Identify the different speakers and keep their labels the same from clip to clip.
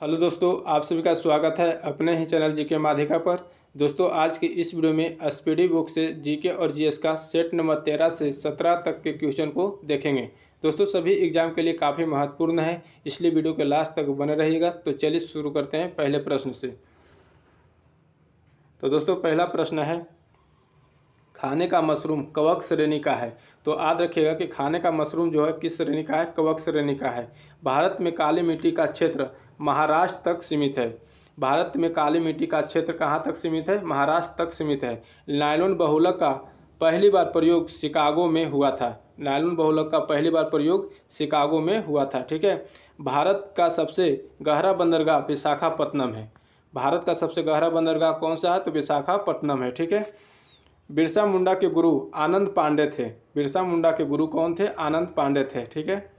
Speaker 1: Hello दोस्तों, आप सभी का स्वागत है अपने ही चैनल जीके माध्यिका पर। दोस्तों, आज की इस वीडियो में स्पीडी बुक से जीके और जीएस का सेट नंबर 13 से 17 तक के क्वेश्चन को देखेंगे। दोस्तों, सभी एग्जाम के लिए काफ़ी महत्वपूर्ण है, इसलिए वीडियो के लास्ट तक बने रहिएगा। तो चलिए शुरू करते हैं पहले प्रश्न से। तो दोस्तों, पहला प्रश्न है, खाने का मशरूम कवक श्रेणी का है। तो याद रखिएगा कि खाने का मशरूम जो है किस श्रेणी का है, कवक श्रेणी का है। भारत में काली मिट्टी का क्षेत्र महाराष्ट्र तक सीमित है। भारत में काली मिट्टी का क्षेत्र कहाँ तक सीमित है? महाराष्ट्र तक सीमित है। नायलॉन बहुलक का पहली बार प्रयोग शिकागो में हुआ था। नायलॉन बहुलक का पहली बार प्रयोग शिकागो में हुआ था। ठीक है। भारत का सबसे गहरा बंदरगाह विशाखापट्टनम है। भारत का सबसे गहरा बंदरगाह कौन सा है? तो विशाखापट्टनम है। ठीक है। बिरसा मुंडा के गुरु आनंद पांडे थे। बिरसा मुंडा के गुरु कौन थे? आनंद पांडे थे। ठीक है।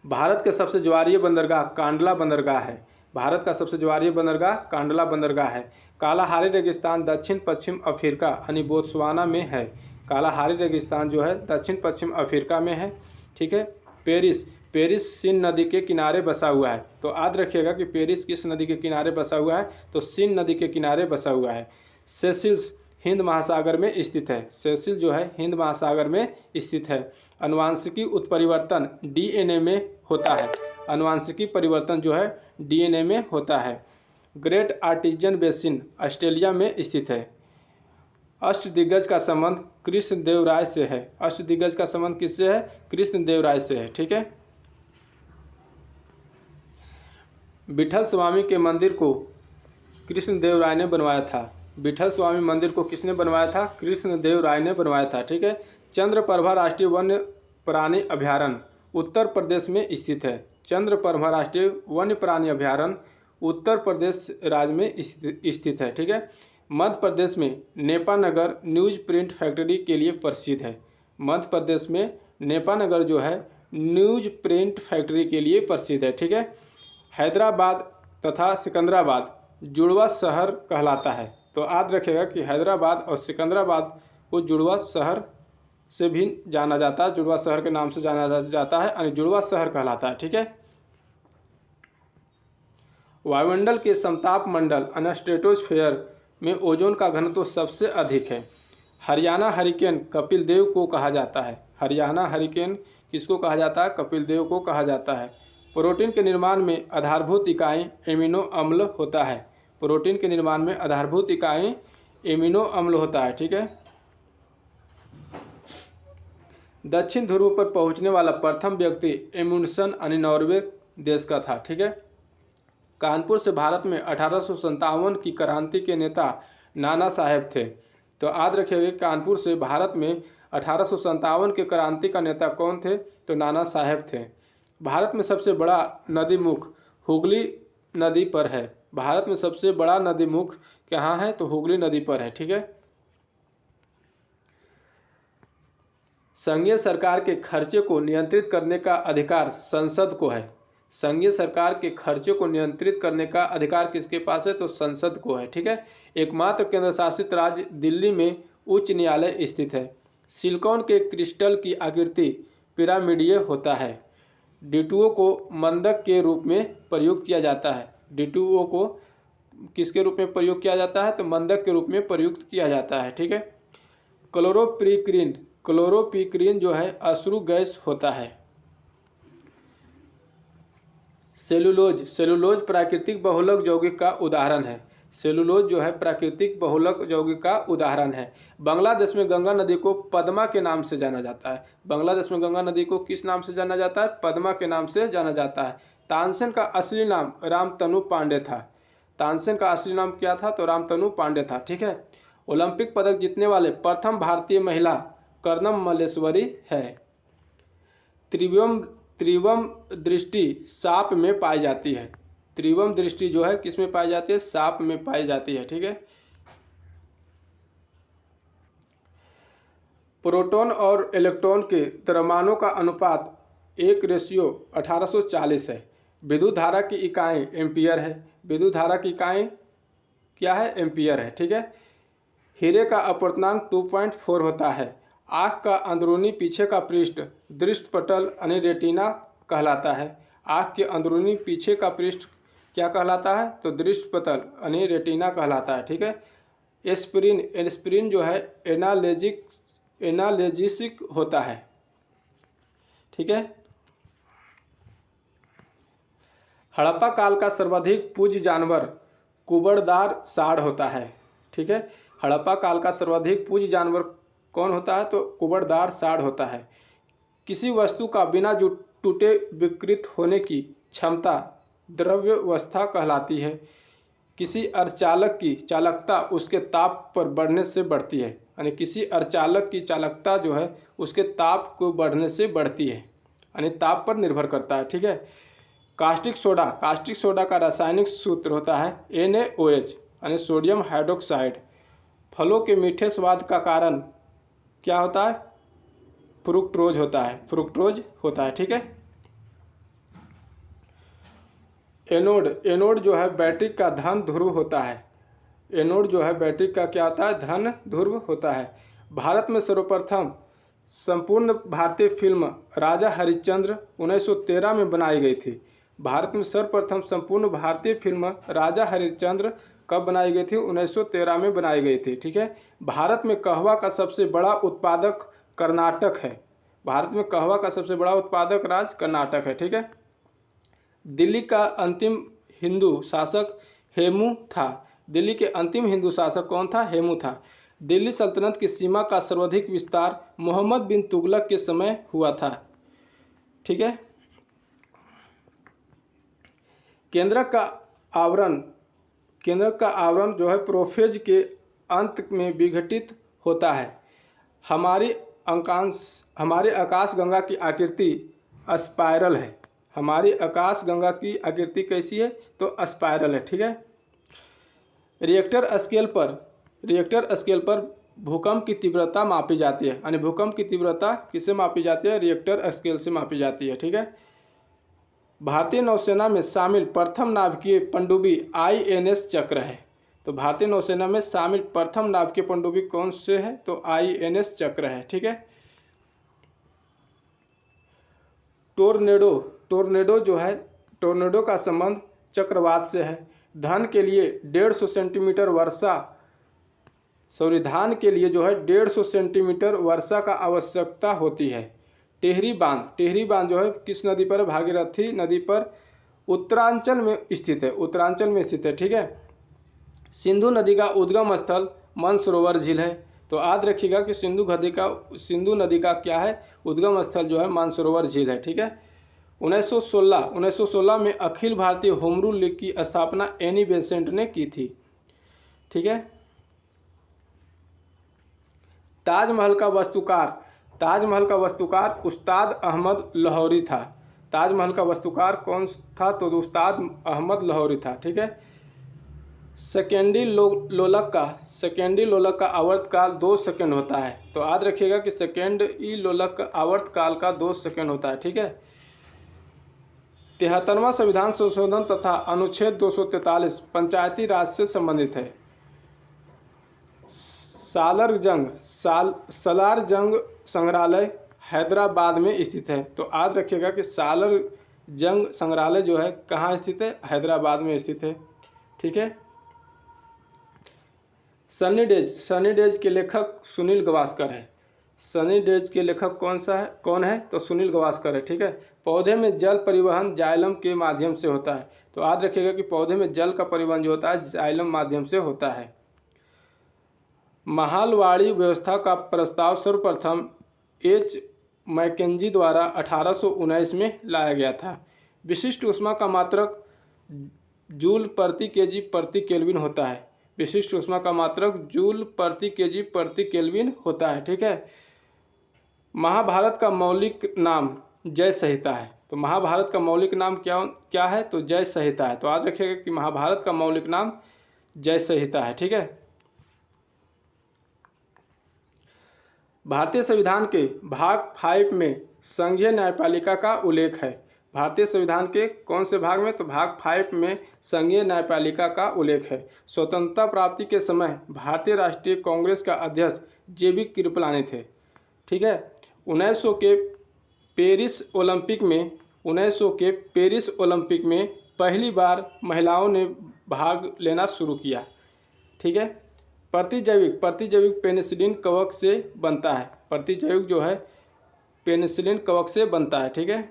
Speaker 1: भारत के सबसे ज्वारीय बंदरगाह कांडला बंदरगाह है। भारत का सबसे ज्वारीय बंदरगाह कांडला बंदरगाह है। कालाहारी रेगिस्तान दक्षिण पश्चिम अफ्रीका यानी बोत्सवाना में है। कालाहारी रेगिस्तान जो है दक्षिण पश्चिम अफ्रीका में है। ठीक है। पेरिस पेरिस सीन नदी के किनारे बसा हुआ है। तो याद रखिएगा कि पेरिस किस नदी के किनारे बसा हुआ है? तो सीन नदी के किनारे बसा हुआ है। सेसिल्स हिंद महासागर में स्थित है। सेसिल जो है हिंद महासागर में स्थित है। अनुवांशिकी उत्परिवर्तन डीएनए में होता है। अनुवांशिकी परिवर्तन जो है डीएनए में होता है। ग्रेट आर्टिजन बेसिन ऑस्ट्रेलिया में स्थित है। अष्टदिग्गज का संबंध कृष्णदेवराय से है। अष्टदिग्गज का संबंध किससे है? कृष्णदेवराय से है। ठीक है। विठल स्वामी के मंदिर को कृष्णदेवराय ने बनवाया था। विठल स्वामी मंदिर को किसने बनवाया था? कृष्णदेवराय ने बनवाया था। ठीक है। चंद्रप्रभा राष्ट्रीय वन्य प्राणी अभयारण्य उत्तर प्रदेश में स्थित है। चंद्रप्रभा राष्ट्रीय वन्य प्राणी अभयारण्य उत्तर प्रदेश राज्य में स्थित है। ठीक है। मध्य प्रदेश में नेपानगर न्यूज प्रिंट फैक्ट्री के लिए प्रसिद्ध है। मध्य प्रदेश में नेपानगर जो है न्यूज प्रिंट फैक्ट्री के लिए प्रसिद्ध है। ठीक है। हैदराबाद तथा सिकंदराबाद जुड़वा शहर कहलाता है। तो याद रखिएगा कि हैदराबाद और सिकंदराबाद को जुड़वा शहर से भी जाना जाता है। जुड़वा शहर के नाम से जाना जाता है यानी जुड़वा शहर कहलाता है। ठीक है। वायुमंडल के समताप मंडल स्ट्रेटोस्फेयर में ओजोन का घनत्व सबसे अधिक है। हरियाणा हरिकेन कपिल देव को कहा जाता है। हरियाणा हरिकेन किसको कहा जाता है? कपिल देव को कहा जाता है। प्रोटीन के निर्माण में आधारभूत इकाई एमिनो अम्ल होता है। प्रोटीन के निर्माण में आधारभूत इकाई एमिनो अम्ल होता है। ठीक है। दक्षिण ध्रुव पर पहुंचने वाला प्रथम व्यक्ति एमुंडसन यानी नॉर्वे देश का था। ठीक है। कानपुर से भारत में 1857 की क्रांति के नेता नाना साहेब थे। तो याद रखिएगा कानपुर से भारत में 1857 के क्रांति का नेता कौन थे? तो नाना साहेब थे। भारत में सबसे बड़ा नदी मुख हुगली नदी पर है। भारत में सबसे बड़ा नदी मुख कहाँ है? तो हुगली नदी पर है। ठीक है। संघीय सरकार के खर्चे को नियंत्रित करने का अधिकार संसद को है। संघीय सरकार के खर्चे को नियंत्रित करने का अधिकार किसके पास है? तो संसद को है। ठीक है। एकमात्र केंद्र शासित राज्य दिल्ली में उच्च न्यायालय स्थित है। सिलिकॉन के क्रिस्टल की आकृति पिरामिडीय होता है। D2O को मंदक के रूप में प्रयोग किया जाता है। D2O को किसके रूप में प्रयोग किया जाता है? तो मंदक के रूप में प्रयुक्त किया जाता है। ठीक है। क्लोरोपिक्रीन जो है अश्रु गैस होता है। सेलुलोज प्राकृतिक बहुलक यौगिक का उदाहरण है। सेलुलोज जो है प्राकृतिक बहुलक यौगिक का उदाहरण है। बांग्लादेश में गंगा नदी को पद्मा के नाम से जाना जाता है। बांग्लादेश में गंगा नदी को किस नाम से जाना जाता है? पद्मा के नाम से जाना जाता है। तानसेन का असली नाम रामतनु पांडे था। तानसेन का असली नाम क्या था? तो रामतनु पांडे था। ठीक है। ओलंपिक पदक जीतने वाले प्रथम भारतीय महिला कर्णम मल्लेश्वरी है। त्रिवम दृष्टि सांप में पाई जाती है। त्रिवम दृष्टि जो है किस में पाई जाती है? सांप में पाई जाती है। ठीक है। प्रोटॉन और इलेक्ट्रॉन के द्रव्यमानों का अनुपात 1:1840 है। विद्युत धारा की इकाई एम्पियर है। विद्युत धारा की इकाई क्या है? एम्पियर है। ठीक है। हीरे का अपवर्तनांक 2.4 होता है। आँख का अंदरूनी पीछे का पृष्ठ दृष्टपटल यानी रेटिना कहलाता है। आँख के अंदरूनी पीछे का पृष्ठ क्या कहलाता है? तो दृष्टि पटल यानी रेटिना कहलाता है। ठीक है। एस्पिरिन, एस्पिरिन जो है एनाल्जेसिक होता है। ठीक है। हड़प्पा काल का सर्वाधिक पूज्य जानवर कुबड़दार सांड होता है। ठीक है। हड़प्पा काल का सर्वाधिक पूज्य जानवर कौन होता है? तो कुबड़दार सांड होता है। किसी वस्तु का बिना टूटे विकृत होने की क्षमता द्रव्यावस्था कहलाती है। किसी अर्धचालक की चालकता उसके ताप पर बढ़ने से बढ़ती है, यानी किसी अर्धचालक की चालकता जो है उसके ताप को बढ़ने से बढ़ती है, यानी ताप पर निर्भर करता है। ठीक है। कास्टिक सोडा, कास्टिक सोडा का रासायनिक सूत्र होता है NaOH यानी सोडियम हाइड्रोक्साइड। फलों के मीठे स्वाद का कारण क्या होता है? फ्रुक्टोज होता है, फ्रुक्टोज होता है। ठीक है। एनोड, एनोड जो है बैटरी का धन ध्रुव होता है। एनोड जो है बैटरी का क्या होता है? धन ध्रुव होता है। भारत में सर्वप्रथम संपूर्ण भारतीय फिल्म राजा हरिश्चंद्र 1913 में बनाई गई थी। भारत में सर्वप्रथम संपूर्ण भारतीय फिल्म राजा हरिश्चंद्र कब बनाई गई थी? 1913 में बनाई गई थी। ठीक है। भारत में कहवा का सबसे बड़ा उत्पादक कर्नाटक है। भारत में कहवा का सबसे बड़ा उत्पादक राज्य कर्नाटक है। ठीक है। दिल्ली का अंतिम हिंदू शासक हेमू था। दिल्ली के अंतिम हिंदू शासक कौन था? हेमू था। दिल्ली सल्तनत की सीमा का सर्वाधिक विस्तार मोहम्मद बिन तुगलक के समय हुआ था। ठीक है। केंद्रक का आवरण जो है प्रोफेज के अंत में विघटित होता है। हमारे आकाशगंगा की आकृति स्पाइरल है। हमारी आकाशगंगा की आकृति कैसी है? तो स्पाइरल है। ठीक है। रिएक्टर स्केल पर भूकंप की तीव्रता मापी जाती है, यानी भूकंप की तीव्रता किससे मापी जाती है? रिएक्टर स्केल से मापी जाती है। ठीक है। भारतीय नौसेना में शामिल प्रथम नाभिकीय पनडुब्बी INS चक्र है। तो भारतीय नौसेना में शामिल प्रथम नाभिकीय पनडुब्बी कौन से है? तो INS चक्र है। ठीक है। टोर्नेडो जो है, टोर्नेडो का संबंध चक्रवात से है। धान के लिए 150 सेंटीमीटर वर्षा का आवश्यकता होती है। टेहरी बांध जो है किस नदी पर? भागीरथी नदी पर उत्तरांचल में स्थित है। ठीक है। सिंधु नदी का उद्गम स्थल मानसरोवर झील है। तो याद रखिएगा कि सिंधु नदी का क्या है? उद्गम स्थल जो है मानसरोवर झील है। ठीक है। 1916 में Akhil Bharatiya home rule league की स्थापना एनी बेसेंट ने की थी। ठीक है। ताजमहल का वस्तुकार उस्ताद अहमद लाहौरी था। ताजमहल का वस्तुकार कौन था? तो उस्ताद अहमद लाहौरी था। ठीक है। सेकेंडी लोलक का आवर्तकाल 2 सेकंड होता है। तो याद रखिएगा कि सेकेंडी लोलक का आवर्तकाल का 2 सेकंड होता है। ठीक है। 73वां संविधान संशोधन तथा अनुच्छेद 243 पंचायती राज से संबंधित है। सालार जंग संग्रहालय हैदराबाद में स्थित है। तो याद रखिएगा कि सालार जंग संग्रहालय जो है कहाँ स्थित है? हैदराबाद में स्थित है। ठीक है। सनी डेज के लेखक सुनील गावस्कर है। सनी डेज के लेखक कौन है? तो सुनील गावस्कर है। ठीक है। पौधे में जल परिवहन जाइलम के माध्यम से होता है। तो याद रखिएगा कि पौधे में जल का परिवहन जो होता है जाइलम माध्यम से होता है। महालवाड़ी व्यवस्था का प्रस्ताव सर्वप्रथम H. मैकेंजी द्वारा 1819 में लाया गया था। विशिष्ट ऊष्मा का मात्रक जूल प्रति केजी प्रति केल्विन होता है। विशिष्ट ऊष्मा का मात्रक जूल प्रति केजी प्रति केल्विन होता है। ठीक है। महाभारत का मौलिक नाम जय संहिता है। तो महाभारत का मौलिक नाम क्या है? तो जय संहिता है। तो याद रखिएगा कि महाभारत का मौलिक नाम जय संहिता है। ठीक है। भारतीय संविधान के भाग 5 में संघीय न्यायपालिका का उल्लेख है। भारतीय संविधान के कौन से भाग में? तो भाग 5 में संघीय न्यायपालिका का उल्लेख है। स्वतंत्रता प्राप्ति के समय भारतीय राष्ट्रीय कांग्रेस का अध्यक्ष JB कृपलानी थे। ठीक है। 1900 के पेरिस ओलंपिक में 1900 के पेरिस ओलंपिक में पहली बार महिलाओं ने भाग लेना शुरू किया। ठीक है। प्रतिजैविक पेनिसिलिन कवक से बनता है। प्रतिजैविक जो है पेनिसिलिन कवक से बनता है। ठीक है।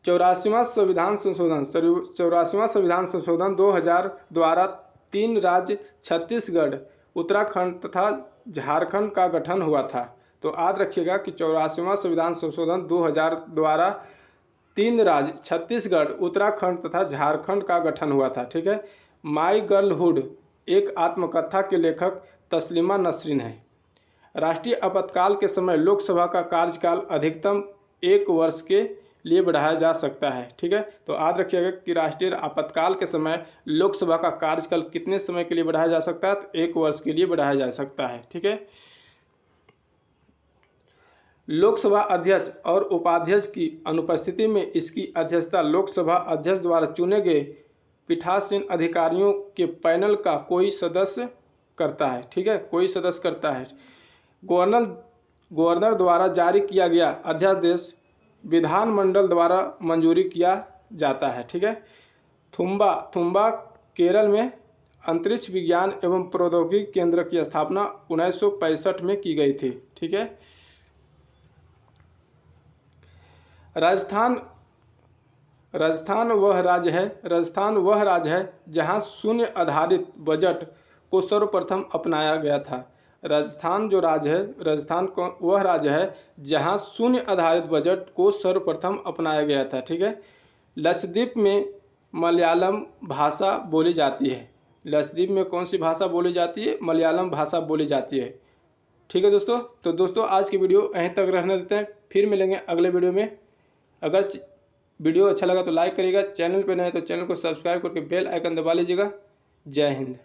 Speaker 1: 84वां संविधान संशोधन 2000 द्वारा 3 राज्य छत्तीसगढ़, उत्तराखंड तथा झारखंड का गठन हुआ था। तो याद रखिएगा कि 84वां संविधान संशोधन 2000 द्वारा 3 राज्य छत्तीसगढ़, उत्तराखंड तथा झारखंड का गठन हुआ था। ठीक है। माई गर्लहुड एक आत्मकथा के लेखक तस्लीमा नसरीन है। राष्ट्रीय आपातकाल के समय लोकसभा का कार्यकाल अधिकतम 1 वर्ष के लिए बढ़ाया जा सकता है। ठीक है। तो याद रखिएगा कि राष्ट्रीय आपातकाल के समय लोकसभा का कार्यकाल कितने समय के लिए बढ़ाया जा सकता है? तो 1 वर्ष के लिए बढ़ाया जा सकता है। ठीक है। लोकसभा अध्यक्ष और उपाध्यक्ष की अनुपस्थिति में इसकी अध्यक्षता लोकसभा अध्यक्ष द्वारा चुने गए पीठासीन अधिकारियों के पैनल का कोई सदस्य करता है। ठीक है। कोई सदस्य करता है। गवर्नर द्वारा जारी किया गया अध्यादेश विधानमंडल द्वारा मंजूरी किया जाता है। ठीक है। थुम्बा केरल में अंतरिक्ष विज्ञान एवं प्रौद्योगिकी केंद्र की स्थापना 1965 में की गई थी। ठीक है। राजस्थान वह राज्य है जहां शून्य आधारित बजट को सर्वप्रथम अपनाया गया था। राजस्थान वह राज्य है जहां शून्य आधारित बजट को सर्वप्रथम अपनाया गया था। ठीक है। लक्षद्वीप में मलयालम भाषा बोली जाती है। लक्षद्वीप में कौन सी भाषा बोली जाती है? मलयालम भाषा बोली जाती है। ठीक है दोस्तों। तो दोस्तों आज की वीडियो यहीं तक रहने देते हैं, फिर मिलेंगे अगले वीडियो में। अगर वीडियो अच्छा लगा तो लाइक करिएगा, चैनल पर नए तो चैनल को सब्सक्राइब करके बेल आइकन दबा लीजिएगा। जय हिंद।